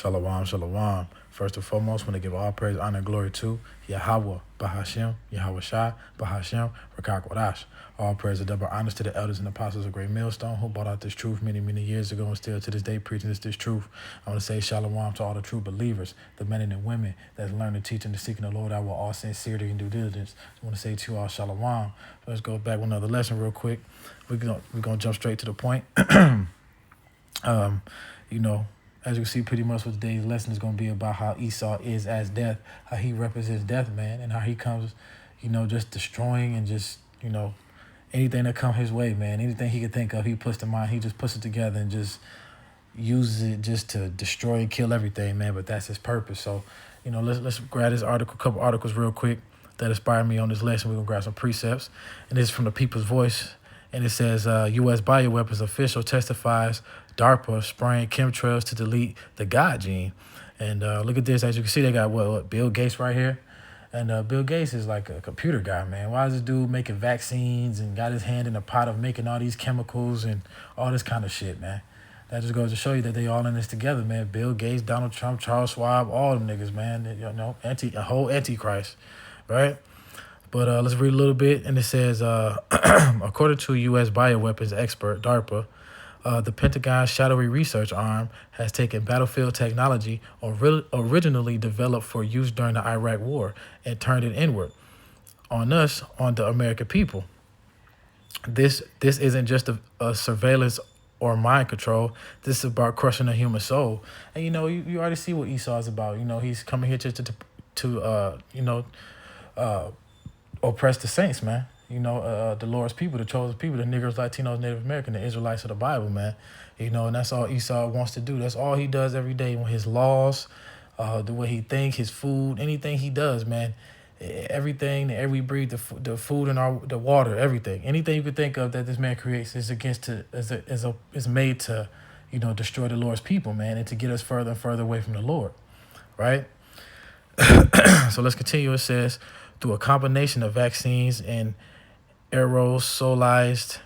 Shalom, shalom. First and foremost, want to give all praise, honor, and glory to Yahweh, Bahashem, Yahweh Shai, Bahashem, Rakak Wadash. All praise and double honors to the elders and apostles of Great Millstone who brought out this truth many, many years ago and still to this day preaching this truth. I want to say shalom to all the true believers, the men and the women that's learning, teaching, and seeking the Lord out with all sincerity and due diligence. I want to say to you all shalom. Let's go back with another lesson real quick. We're gonna jump straight to the point. You know, as you can see, pretty much what today's lesson is going to be about how Esau is as death, how he represents death, man, and how he comes, just destroying and just, anything that come his way, man, anything he could think of, he puts to mind, he just puts it together and just uses it just to destroy and kill everything, man, but that's his purpose. So, let's grab this article, couple articles real quick that inspired me on this lesson. We're going to grab some precepts, and this is from the People's Voice. And it says, U.S. bioweapons official testifies DARPA spraying chemtrails to delete the God gene. And look at this. As you can see, they got what Bill Gates right here. And Bill Gates is like a computer guy, man. Why is this dude making vaccines and got his hand in the pot of making all these chemicals and all this kind of shit, man? That just goes to show you that they all in this together, man. Bill Gates, Donald Trump, Charles Schwab, all them niggas, man. A whole antichrist, right? But let's read a little bit, and it says, according to U.S. bioweapons expert DARPA, the Pentagon's shadowy research arm has taken battlefield technology originally developed for use during the Iraq War and turned it inward on the American people. This isn't just a surveillance or mind control. This is about crushing the human soul. And, you already see what Esau is about. He's coming here to oppress the saints, man. The Lord's people, the chosen people, the niggers, Latinos, Native American, the Israelites of the Bible, man. And that's all Esau wants to do. That's all he does every day. When his laws, the way he thinks, his food, anything he does, man. Everything, the air we breathe, the food and the water, everything. Anything you could think of that this man creates is made to, destroy the Lord's people, man, and to get us further and further away from the Lord, right? So let's continue. It says, through a combination of vaccines and aerosolized,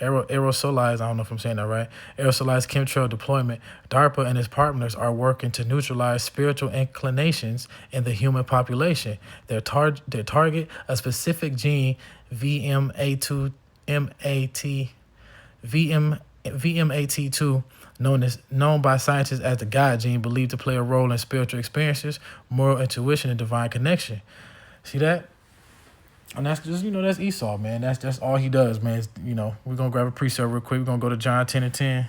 I don't know if I'm saying that right, aerosolized chemtrail deployment, DARPA and its partners are working to neutralize spiritual inclinations in the human population. Their target, a specific gene, VMAT2, known by scientists as the God gene, believed to play a role in spiritual experiences, moral intuition, and divine connection. See that? And that's just, that's Esau, man. That's all he does, man. We're going to grab a precept real quick. We're going to go to John 10:10.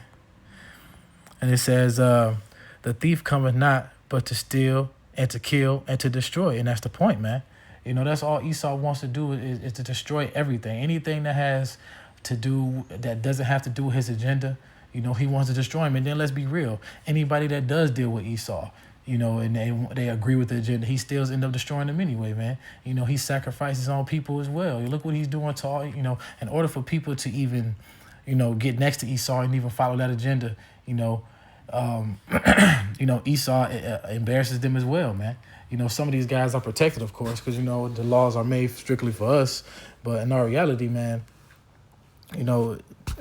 And it says, the thief cometh not but to steal and to kill and to destroy. And that's the point, man. That's all Esau wants to do is to destroy everything. Anything that doesn't have to do with his agenda, he wants to destroy him. And then let's be real. Anybody that does deal with Esau, and they agree with the agenda, he still ends up destroying them anyway, man. He sacrifices his own people as well. Look what he's doing to all, in order for people to even, get next to Esau and even follow that agenda, Esau embarrasses them as well, man. Some of these guys are protected, of course, because, the laws are made strictly for us. But in our reality, man,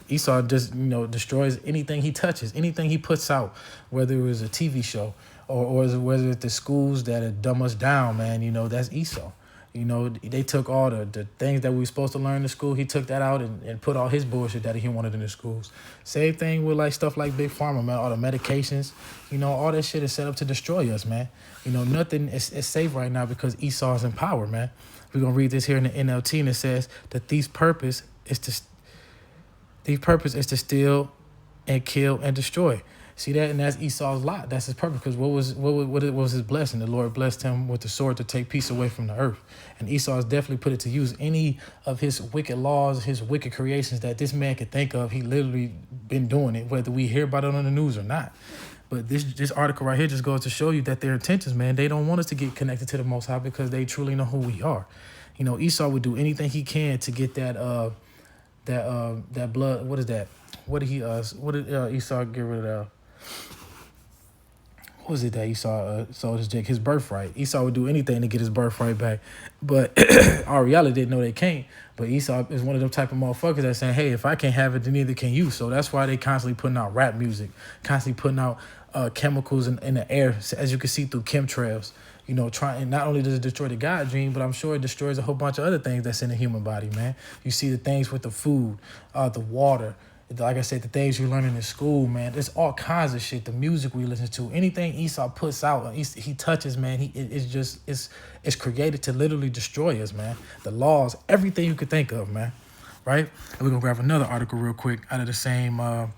Esau just, destroys anything he touches, anything he puts out, whether it was a TV show or whether it's the schools that have dumb us down, man, that's Esau. They took all the things that we were supposed to learn in school. He took that out and put all his bullshit that he wanted in the schools. Same thing with stuff like Big Pharma, man, all the medications, all that shit is set up to destroy us, man. Nothing is safe right now because Esau is in power, man. We're going to read this here in the NLT, and it says the thief's purpose is to steal and kill and destroy. See that? And that's Esau's lot. That's his purpose. Because what was his blessing? The Lord blessed him with the sword to take peace away from the earth. And Esau has definitely put it to use. Any of his wicked laws, his wicked creations that this man could think of, he literally been doing it, whether we hear about it on the news or not. But this article right here just goes to show you that their intentions, man, they don't want us to get connected to the Most High because they truly know who we are. Esau would do anything he can to get that blood. What is that? What did Esau get rid of? what was it that Esau sold his Jake? His birthright. Esau would do anything to get his birthright back. But Ariella didn't know they can't. But Esau is one of them type of motherfuckers that's saying, hey, if I can't have it, then neither can you. So that's why they constantly putting out rap music, constantly putting out chemicals in the air, as you can see through chemtrails. You know, trying, not only does it destroy the God dream, but I'm sure it destroys a whole bunch of other things that's in the human body, man. You see the things with the food, the water, like I said, the things you're learning in school, man. There's all kinds of shit. The music we listen to, anything Esau puts out, he touches, man. It's created to literally destroy us, man. The laws, everything you could think of, man. Right? And we're gonna grab another article real quick out of the same the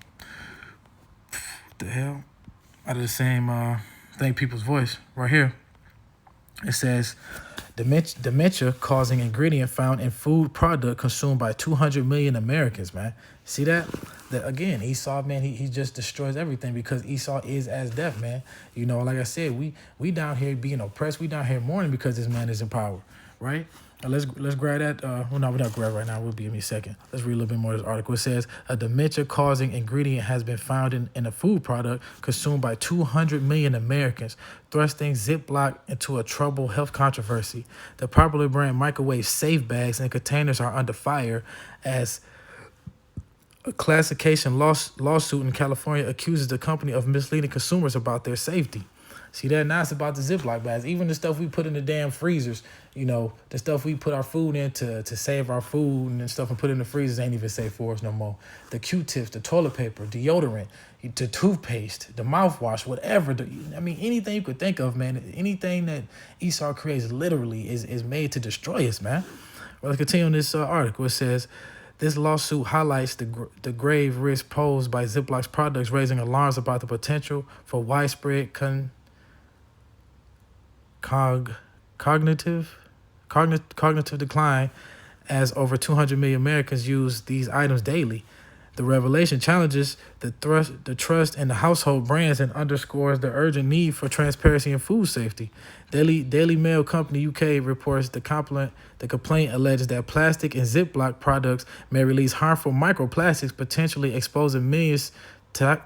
hell? Out of the same thing, People's Voice, right here. It says, dementia causing ingredient found in food product consumed by 200 million Americans, man. See that? That again, Esau, man, he just destroys everything because Esau is as death, man. You know, like I said, we down here being oppressed. We down here mourning because this man is in power, right? Let's grab that. Well, no, we're not grab right now. We'll give me a second. Let's read a little bit more of this article. It says, a dementia-causing ingredient has been found in a food product consumed by 200 million Americans, thrusting Ziploc into a troubled health controversy. The popular brand microwave safe bags and containers are under fire as a classification lawsuit in California accuses the company of misleading consumers about their safety. See that? Now it's about the Ziploc bags. Even the stuff we put in the damn freezers, you know, the stuff we put our food in to save our food and stuff and put in the freezers ain't even safe for us no more. The Q-tips, the toilet paper, deodorant, the toothpaste, the mouthwash, whatever. I mean, anything you could think of, man. Anything that Esau creates literally is made to destroy us, man. Well, let's continue on this article. It says, this lawsuit highlights the grave risk posed by Ziploc's products, raising alarms about the potential for widespread cognitive decline as over 200 million Americans use these items daily. The revelation challenges the trust in the household brands and underscores the urgent need for transparency and food safety. Daily Mail Company UK reports the complaint alleges that plastic and Ziploc products may release harmful microplastics, potentially exposing millions to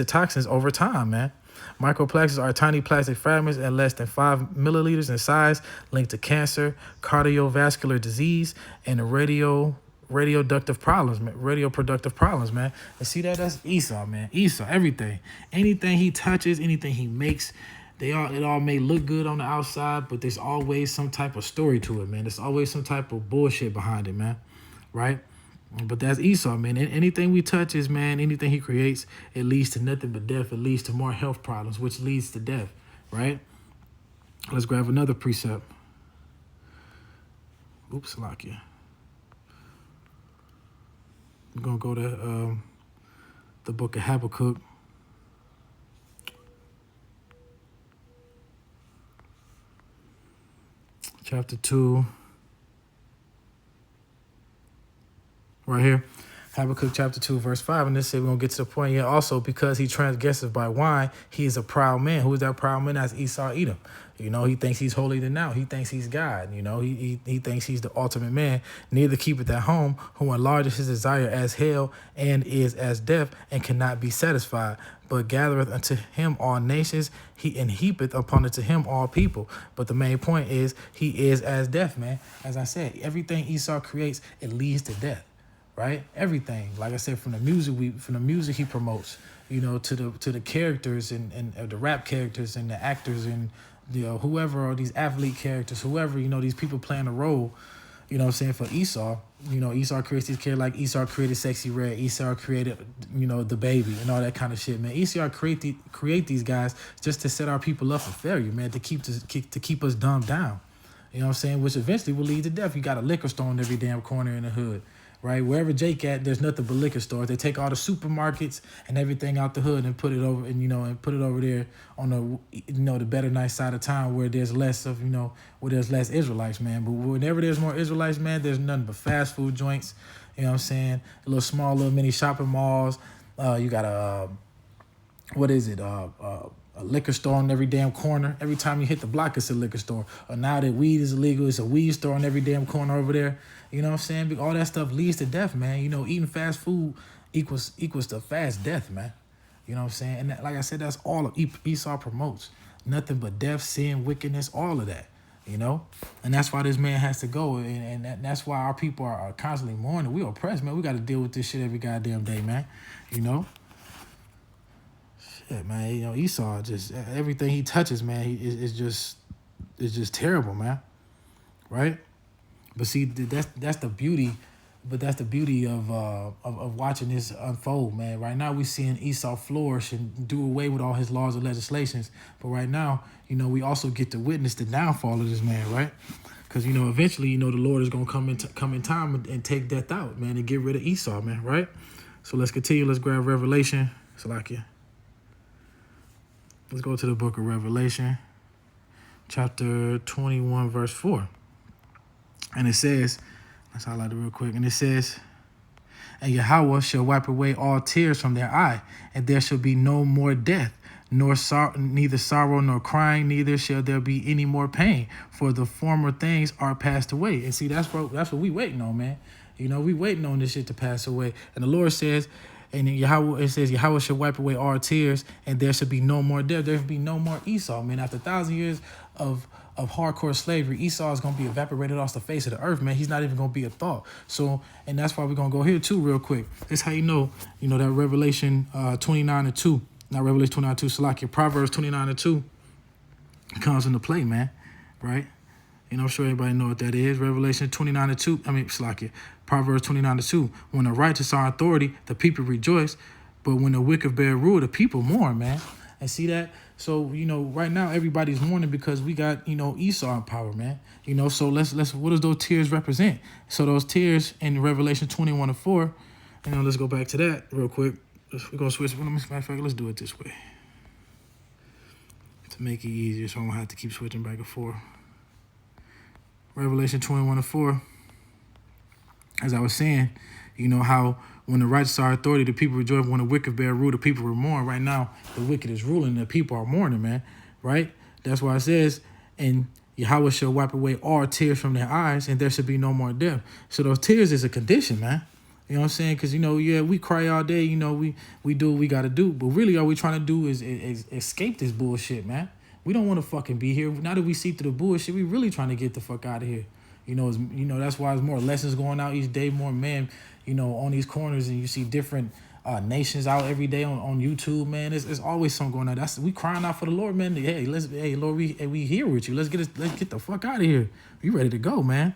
toxins over time, man. Microplastics are tiny plastic fragments at less than 5 milliliters in size, linked to cancer, cardiovascular disease, and radioproductive problems, man. And see that? That's Esau, man. Esau, everything. Anything he touches, anything he makes, it all may look good on the outside, but there's always some type of story to it, man. There's always some type of bullshit behind it, man. Right? But that's Esau, man. And anything we touch is, man, anything he creates, it leads to nothing but death. It leads to more health problems, which leads to death, right? Let's grab another precept. Oops, Lakia. We're going to go to the book of Habakkuk. Chapter 2. Right here, Habakkuk chapter 2, verse 5. And this said we're going to get to the point here also, because he transgresseth by wine, he is a proud man. Who is that proud man? That's Esau Edom. You know, he thinks he's holier than thou. He thinks he's God. You know, he thinks he's the ultimate man. Neither keepeth at home, who enlarges his desire as hell and is as death and cannot be satisfied, but gathereth unto him all nations, and heapeth upon unto him all people. But the main point is he is as death, man. As I said, everything Esau creates, it leads to death. Right, everything. Like I said, from the music he promotes, you know, to the characters and the rap characters and the actors and whoever, or these athlete characters, whoever, you know, these people playing a role. You know what I'm saying? For Esau, you know, Esau creates these characters, like Esau created Sexy Red, Esau created, you know, the baby and all that kind of shit, man. Esau create these guys just to set our people up for failure, man, to keep us dumbed down. You know what I'm saying? Which eventually will lead to death. You got a liquor store in every damn corner in the hood. Right, wherever Jake at, there's nothing but liquor stores. They take all the supermarkets and everything out the hood and put it over, and put it over there on the better nice side of town where there's less of, where there's less Israelites, man. But whenever there's more Israelites, man, there's nothing but fast food joints. You know what I'm saying? A little small, little mini shopping malls. You got a liquor store on every damn corner. Every time you hit the block, it's a liquor store. Or now that weed is illegal, it's a weed store on every damn corner over there. You know what I'm saying? All that stuff leads to death, man. You know, eating fast food equals to fast death, man. You know what I'm saying? And that, like I said, that's all of Esau promotes. Nothing but death, sin, wickedness, all of that. You know? And that's why this man has to go. And that's why our people are constantly mourning. We oppressed, man. We got to deal with this shit every goddamn day, man. You know? Shit, man. You know, Esau, just everything he touches, man, is just terrible, man. Right? But see, that's the beauty. But that's the beauty of watching this unfold, man. Right now, we seeing Esau flourish and do away with all his laws and legislations. But right now, you know, we also get to witness the downfall of this man, right? Because, you know, eventually, you know, the Lord is going to come in time and take death out, man, and get rid of Esau, man, right? So let's continue. Let's grab Revelation. Salakia. Let's go to the book of Revelation, chapter 21, verse 4. And it says, let's highlight it real quick. And it says, and Yahweh shall wipe away all tears from their eye, and there shall be no more death, neither sorrow nor crying, neither shall there be any more pain, for the former things are passed away. And see, that's what we waiting on, man. You know, we waiting on this shit to pass away. And the Lord says, and Yahweh, it says, Yahweh shall wipe away all tears, and there shall be no more death. There shall be no more Esau, man. After 1,000 years of hardcore slavery, Esau is going to be evaporated off the face of the earth, man. He's not even going to be a thought. So, and that's why we're going to go here too real quick. That's how you know that Revelation 29:2, not Revelation 29:2, Salakia, Proverbs 29:2 comes into play, man, right? You know, I'm sure everybody know what that is. Revelation 29:2, Salakia, Proverbs 29:2. When the righteous are in authority, the people rejoice, but when the wicked bear rule, the people mourn, man. And see that? So, you know, right now everybody's mourning because we got, you know, Esau in power, man. You know, so let's what does those tears represent? So those tears in Revelation 21:4, you know, let's go back to that real quick. We're gonna switch. Let's do it this way to make it easier, so I don't have to keep switching back and forth. Revelation 21:4. As I was saying, you know how when the righteous are authority, the people rejoice. When the wicked bear rule, the people will mourn. Right now, the wicked is ruling, the people are mourning, man. Right? That's why it says, and Yahweh shall wipe away all tears from their eyes, and there should be no more death. So those tears is a condition, man. You know what I'm saying? Because, you know, yeah, we cry all day. You know, we do what we got to do. But really, all we trying to do is escape this bullshit, man. We don't want to fucking be here. Now that we see through the bullshit, we really trying to get the fuck out of here. You know, that's why there's more lessons going out each day, more men, you know, on these corners, and you see different nations out every day on YouTube, man. It's always something going on. We crying out for the Lord, man. Hey, Lord, we here with you. Let's get the fuck out of here. We ready to go, man.